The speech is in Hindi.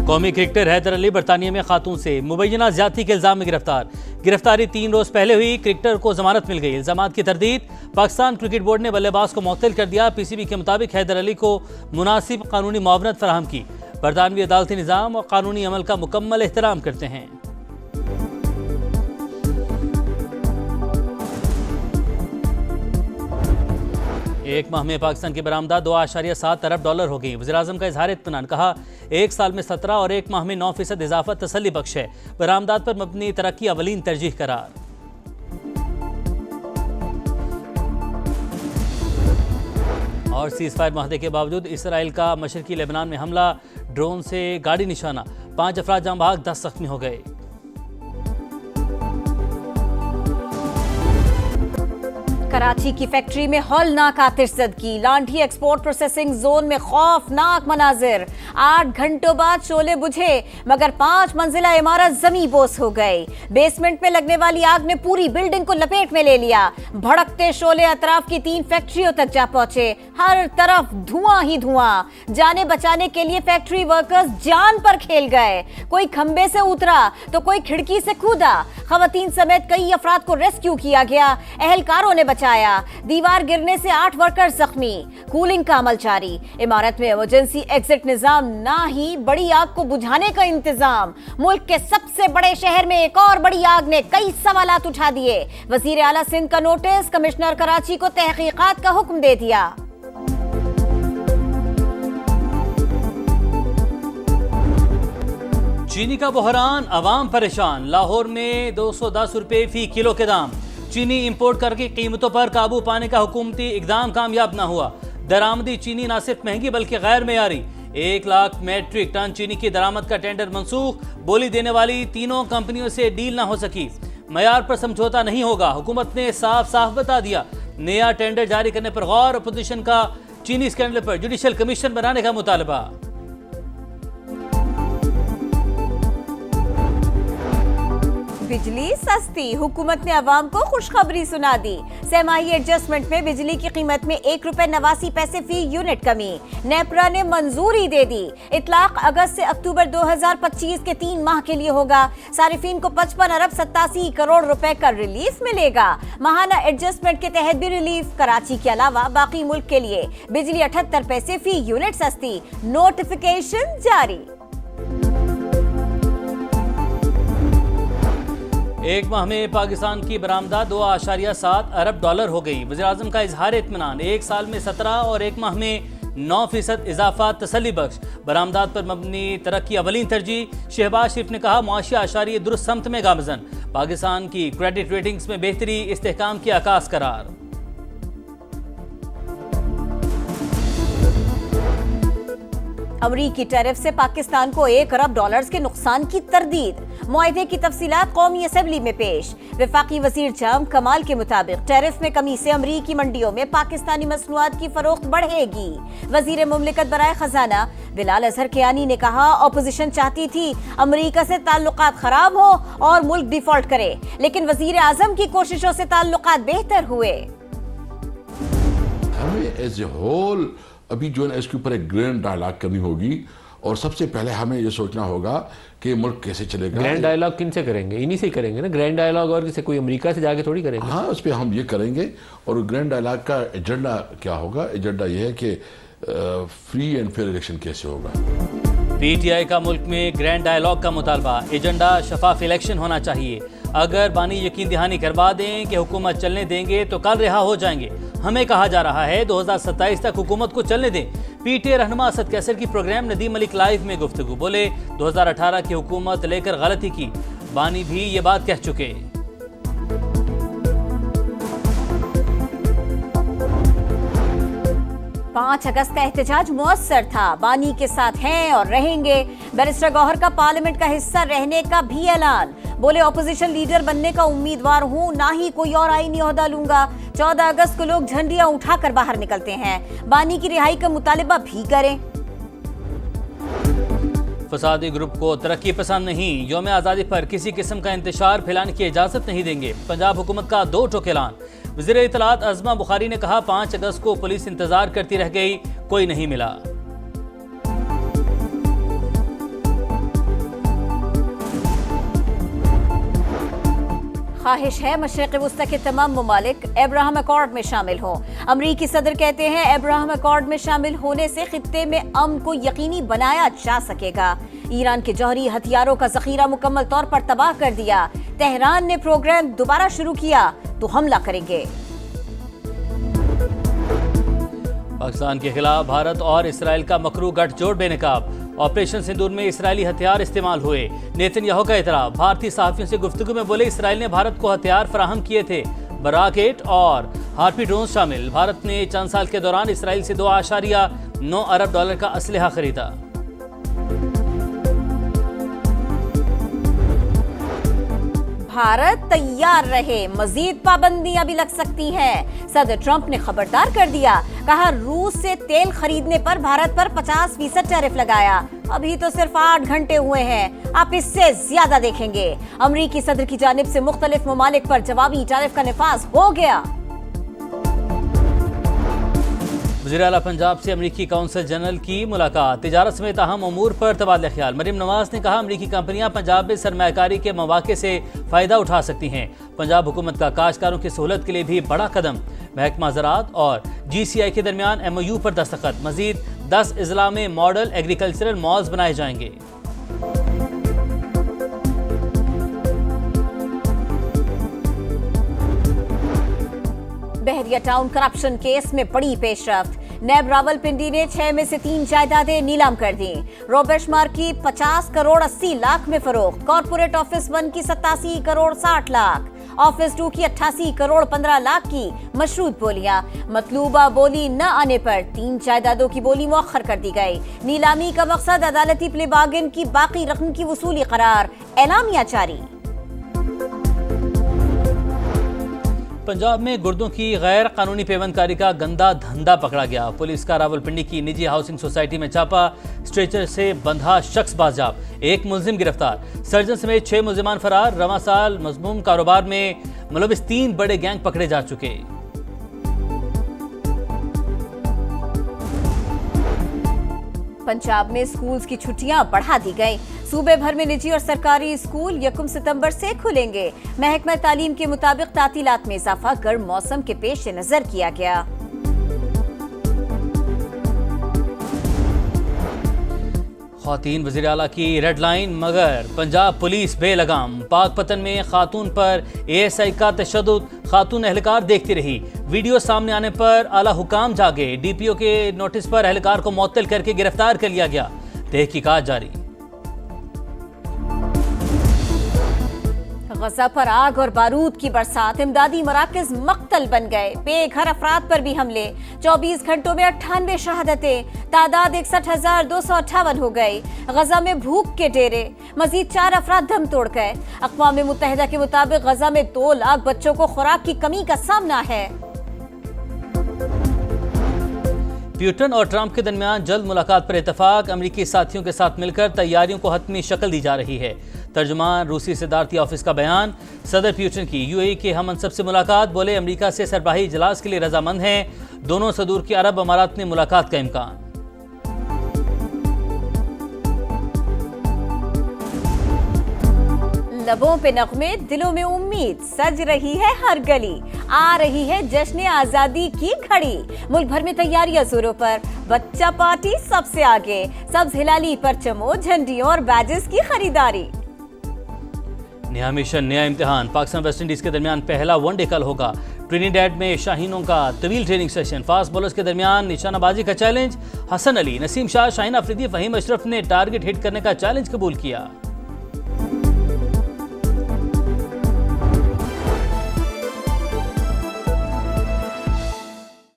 कौमी क्रिकेटर हैदर अली बरतानिया में खातून से मुबैना ज्यादती के इल्जाम में गिरफ्तार। गिरफ्तारी 3 रोज पहले हुई। क्रिकेटर को जमानत मिल गई। इल्जामात की तरदीद पाकिस्तान क्रिकेट बोर्ड ने बल्लेबाज को मुअत्तल कर दिया। पीसीबी के मुताबिक हैदर अली को मुनासिब कानूनी मुआवनत फराहम की। बरतानवी अदालती निज़ाम और कानूनी अमल का मुकम्मल एहतराम करते हैं। एक माह में पाकिस्तान की बरामदा $2.7 अरब हो गई। वज़ीर-ए-आज़म का इज़हार इत्मीनान। कहा 1 साल में 17 और 1 माह में 9% इजाफा तसल्ली बख्श है। बरामदात पर मबनी तरक्की अवलीन तरजीह करार। और सीज़फायर माहदे के बावजूद इसराइल का मशरकी लेबनान में हमला, ड्रोन से गाड़ी निशाना, 5 अफराद जाँ बहक, 10 जख्मी हो गए। कराची की फैक्ट्री में हौलनाक आतिशज़दगी। लांठी एक्सपोर्ट प्रोसेसिंग जोन में खौफनाक मनाजिर। 8 घंटों बाद शोले बुझे मगर 5 मंजिला इमारत जमी बोस हो गई। बेसमेंट में लगने वाली आग ने पूरी बिल्डिंग को लपेट में ले लिया। भड़कते शोले अतराफ की 3 फैक्ट्रियों तक जा पहुंचे। हर तरफ धुआं ही धुआं। जाने बचाने के लिए फैक्ट्री वर्कर्स जान पर खेल गए। कोई खंबे से उतरा तो कोई खिड़की से कूदा। खवातीन समेत कई अफराद को रेस्क्यू किया गया। एहलकारों ने बचाया। दीवार गिरने से 8 वर्कर्स जख्मी। कूलिंग का अमल जारी। इमारत में इमरजेंसी एग्जिट निजाम ना ही बड़ी आग को बुझाने का इंतजाम। मुल्क के सबसे बड़े शहर में एक और बड़ी आग ने कई सवालात उठा दिए। वजीर आला सिंध का नोटिस। कमिश्नर कराची को तहकीकात का हुक्म दे दिया। चीनी का बहरान, अवाम परेशान। लाहौर में 210 रुपए फी किलो के दाम। चीनी इंपोर्ट करके कीमतों पर काबू पाने का हुकूमती इकदाम कामयाब न हुआ। दरामदी चीनी न सिर्फ महंगी बल्कि गैर मेयारी। 1 लाख मेट्रिक टन चीनी की दरामद का टेंडर मंसूख। बोली देने वाली 3 कंपनियों से डील न हो सकी। मयार पर समझौता नहीं होगा। हुकूमत ने साफ साफ बता दिया। नया टेंडर जारी करने पर गौर। अपोजिशन का चीनी स्कैंडल पर जुडिशल कमीशन बनाने का मुतालबा। बिजली सस्ती। हुकूमत ने अवाम को खुशखबरी सुना दी। सहमाही एडजस्टमेंट में बिजली की कीमत में ₹1.89 फी यूनिट कमी। नेपरा ने मंजूरी दे दी। इतलाक अगस्त से अक्टूबर 2025 के 3 माह के लिए होगा। सारिफीन को 55 अरब 87 करोड़ रुपए का रिलीफ मिलेगा। माहाना एडजस्टमेंट के तहत भी रिलीफ। कराची के अलावा बाकी मुल्क के लिए बिजली 78 पैसे फी यूनिट सस्ती। नोटिफिकेशन जारी। 1 माह में पाकिस्तान की बरामदा $2.7 अरब हो गई। वज़ीर-ए-आज़म का इज़हार इत्मीनान। 1 साल में 17 और 1 माह में 9% इजाफा तसल्ली बख्श। बरामदात पर मबनी तरक्की अवलीन तरजीह। शहबाज शरीफ ने कहा मुआशी आशारी दुरुस्त समत में गामजन। पाकिस्तान की क्रेडिट रेटिंग्स में बेहतरी, इस्तेहकाम की आकाश करार। अमरीकी टैरिफ से पाकिस्तान को $1 अरब के नुकसान की तरदीद। मुआहदे की तफसीलात कौमी असेंबली में पेश। वफाकी वजीर जाम कमाल के मुताबिक टैरिफ में कमी से अमरीकी मंडियों में पाकिस्तानी मसनूआत की फरोख्त बढ़ेगी। वजीर मुमलिकत बराए खजाना बिलाल अजहर कियानी ने कहा अपोजिशन चाहती थी अमरीका से ताल्लुकात खराब हो और मुल्क डिफॉल्ट करे, लेकिन वजीर आजम की कोशिशों से ताल्लुकात बेहतर हुए। हमें एज ए होल अभी जो है इसके ऊपर एक ग्रैंड डायलॉग करनी होगी और सबसे पहले हमें ये सोचना होगा कि मुल्क कैसे चलेगा। ग्रैंड डायलॉग किन से करेंगे? इन्हीं से करेंगे ना ग्रैंड डायलॉग, और किसी कोई अमेरिका से जाके थोड़ी करेंगे। हाँ, उस पर हम ये करेंगे। और ग्रैंड डायलॉग का एजेंडा क्या होगा? एजेंडा ये है कि फ्री एंड फेयर इलेक्शन कैसे होगा। PTI का मुल्क में ग्रैंड डायलॉग का मुतालबा। एजेंडा शफाफ इलेक्शन होना चाहिए। अगर बानी यकीन दहानी करवा दें कि हुकूमत चलने देंगे तो कल रिहा हो जाएंगे। हमें कहा जा रहा है 2027 तक हुकूमत को चलने दें। PTI रहनुमा असद कैसर की प्रोग्राम नदीम मलिक लाइव में गुफ्तगू। बोले 2018 की हुकूमत लेकर गलती की। बानी भी ये बात कह चुके। 5 अगस्त का एहतजाज मुअस्सर था। बानी के साथ हैं और रहेंगे। बैरिस्टर गौहर का पार्लियामेंट का हिस्सा रहने का भी ऐलान। बोले ऑपोजिशन लीडर बनने का उम्मीदवार हूं, ना ही कोई और आईनी ओहदा लूंगा। 14 अगस्त को लोग झंडियां उठाकर बाहर निकलते हैं। बानी की रिहाई का मुतालिबा भी करें। फसादी ग्रुप को तरक्की पसंद नहीं। यौम आज़ादी पर किसी किस्म का इंतशार फैलाने की इजाज़त नहीं देंगे। पंजाब हुकूमत का 2 टोक ऐलान। वज़ीर इत्तलात अज़मा बुखारी ने कहा 5 अगस्त को पुलिस इंतजार करती रह गई, कोई नहीं मिला। ख्वाहिश है मशरिक़ वुस्ता के तमाम ममालिक अब्राहम अकॉर्ड में शामिल हों। अमरीकी सदर कहते हैं अब्राहम अकॉर्ड में शामिल होने से खित्ते में अमन को यकीनी बनाया जा सकेगा। ईरान के जौहरी हथियारों का जखीरा मुकम्मल तौर पर तबाह कर दिया। तेहरान ने प्रोग्राम दोबारा शुरू किया तो हमला करेंगे। पाकिस्तान के खिलाफ भारत और इसराइल का मकरू गठजोड़ बेनकाब। ऑपरेशन सिंदूर में इसराइली हथियार इस्तेमाल हुए। नेतन्याहू का एतराफ। भारतीय सहाफियों से गुफ्तगू में बोले इसराइल ने भारत को हथियार फराहम किए थे, बराकेट और हार्पी ड्रोन शामिल। भारत ने चंद साल के दौरान इसराइल से $2.9 अरब का असलहा खरीदा। भारत तैयार रहे, मजीद पाबंदियां भी लग सकती हैं। सदर ट्रंप ने खबरदार कर दिया, कहा रूस से तेल खरीदने पर भारत पर 50% टैरिफ लगाया। अभी तो सिर्फ 8 घंटे हुए हैं, आप इससे ज्यादा देखेंगे। अमरीकी सदर की जानिब से मुख्तलिफ ममालिक पर जवाबी टैरिफ का निफाज हो गया। वज़ीर आला पंजाब से अमरीकी काउंसिल जनरल की मुलाकात। तिजारत समेत अहम अमूर पर तबादला ख्याल। मरीम नवाज ने कहा अमरीकी कंपनियां पंजाब में सरमायाकारी के मौके से फ़ायदा उठा सकती हैं। पंजाब हुकूमत का काश्तकारों की सहूलत के लिए भी बड़ा कदम। महकमा ज़राअत और GCI के दरमियान MOU पर दस्तखत। मजीद 10 अजला में मॉडल एग्रीकल्चरल मॉल्स बनाए जाएंगे। बहरिया टाउन करप्शन केस में बड़ी पेशरफ्त। नैब रावलपिंडी ने 6 में से 3 जायदादें नीलाम कर दी। रोबेशमार की 50 करोड़ 80 लाख में फरोख्त। कॉर्पोरेट ऑफिस 1 की 87 करोड़ 60 लाख। ऑफिस 2 की 88 करोड़ 15 लाख की मशरूत बोलियां। मतलूबा बोली न आने पर 3 जायदादों की बोली मुअख्खर कर दी गई। नीलामी का मकसद अदालती प्ले बार्गेन की बाकी रकम की वसूली करार। एलामिया जारी। पंजाब में गुर्दों की गैर कानूनी पेवंदकारी का गंदा धंधा पकड़ा गया। पुलिस का रावलपिंडी की निजी हाउसिंग सोसाइटी में छापा। स्ट्रेचर से बंधा शख्स बाजियाब। 1 मुलजिम गिरफ्तार। सर्जन समेत 6 मुलजिमान फरार। रवां साल मज़मूम कारोबार में मुलविस 3 बड़े गैंग पकड़े जा चुके। पंजाब में स्कूल्स की छुट्टियां बढ़ा दी गई। सूबे भर में निजी और सरकारी स्कूल 1 सितंबर से खुलेंगे। महकमा तालीम के मुताबिक तातीलात में इजाफा गर्म मौसम के पेश नजर किया गया। ख़वातीन वज़ीर आला की रेड लाइन, मगर पंजाब पुलिस बेलगाम। पाकपतन में खातून पर ASI का तशद्दुद। खातून एहलकार देखती रही। वीडियो सामने आने पर आला हुकाम जागे। DPO के नोटिस पर एहलकार को मुअत्तल करके गिरफ्तार कर लिया गया। तहकीकात जारी। गजा पर आग और बारूद की बरसात। इमदादी मराकज मक्तल बन गए। बेघर अफराद पर भी हमले। 24 घंटों में 98 शहादतें। तादाद 61,258 हो गई। गजा में भूख के डेरे। मजीद 4 अफराद दम तोड़ गए। अक़वाम मुत्तहिदा के मुताबिक गजा में 2 लाख बच्चों को खुराक की कमी का सामना है। प्यूटन और ट्रंप के दरमियान जल्द मुलाकात पर इतफाक। अमरीकी साथियों के साथ मिलकर तैयारियों को हतमी शक्ल दी जा रही है। तर्जुमान रूसी सदारती ऑफिस का बयान। सदर प्यूटन की UAE के हमअनसब से मुलाकात। बोले अमरीका से सरबराही इजलास के लिए रजामंद हैं। दोनों सदूर की अरब अमारात में मुलाकात का इम्कान। लबों पे नगमे, दिलों में उम्मीद। सज रही है हर गली। आ रही है जश्न आजादी की घड़ी। मुल्क भर में तैयारियां जोरों पर। बच्चा पार्टी सबसे आगे। सब्ज हिलाली परचमों, झंडियों और बैजेस की खरीदारी। नया मिशन, नया इम्तिहान। पाकिस्तान वेस्ट इंडीज के दरमियान पहला वनडे कल होगा। ट्रिनिडैड में शाहीनों का तवील ट्रेनिंग सेशन। फास्ट बॉलर्स के दरमियान निशानाबाजी का चैलेंज। हसन अली, नसीम शाह, शाहीन अफरीदी, फहीम अशरफ ने टारगेट हिट करने का चैलेंज कबूल किया।